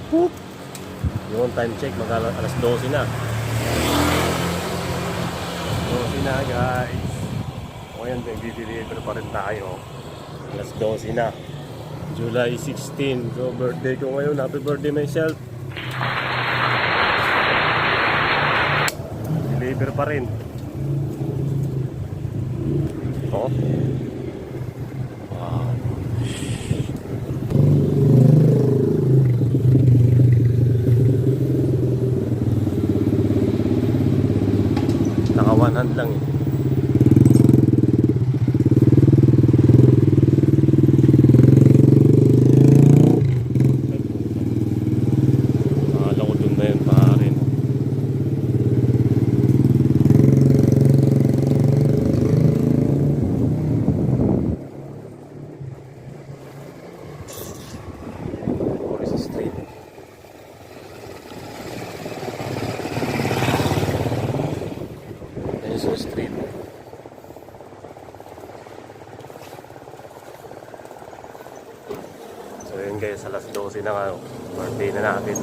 Whoop. Yung time check, alas 12 na. 12 na guys. O yan, nag-deliver pa rin tayo. Alas 12 na. July 16. So birthday ko ngayon. Happy birthday myself. Deliver pa rin. Oh. Wow. Naka 100 lang eh. Akala ko dun na yun pa rin. Forest Street. Forest Street. So yun guys, alas 12 na nga. Birthday na natin.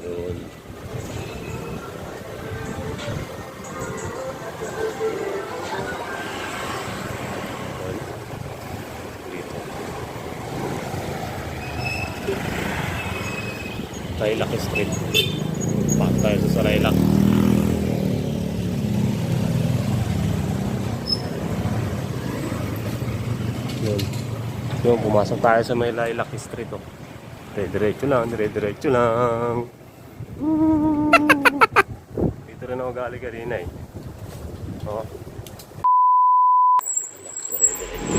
Yun. Yun. Dito. Lilac Street. Pakit tayo sa Lilac. Yun. Yun, pumasok tayo sa may Lilac Street. Oh. Dire-diretso lang, dire-diretso lang. Dito rin ako galing kanina eh. Oh. Dire-diretso.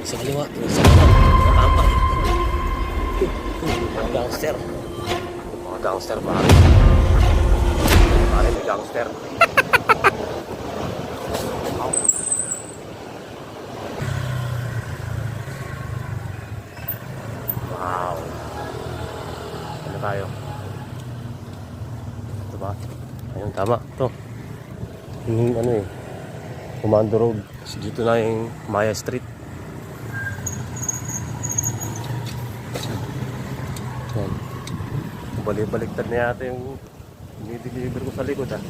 Sa kaliwa, sa kanan, matampay. Mga gangster. Mga gangster pare. Pare may gangster. Wow. Ano tayo? Ito ba? Ayun, tama. Ito. Yung ano eh. Commando Road. Dito na yung Maya Street. Yan. Balik-baliktad na yata yung dinideliver ko sa likod ah.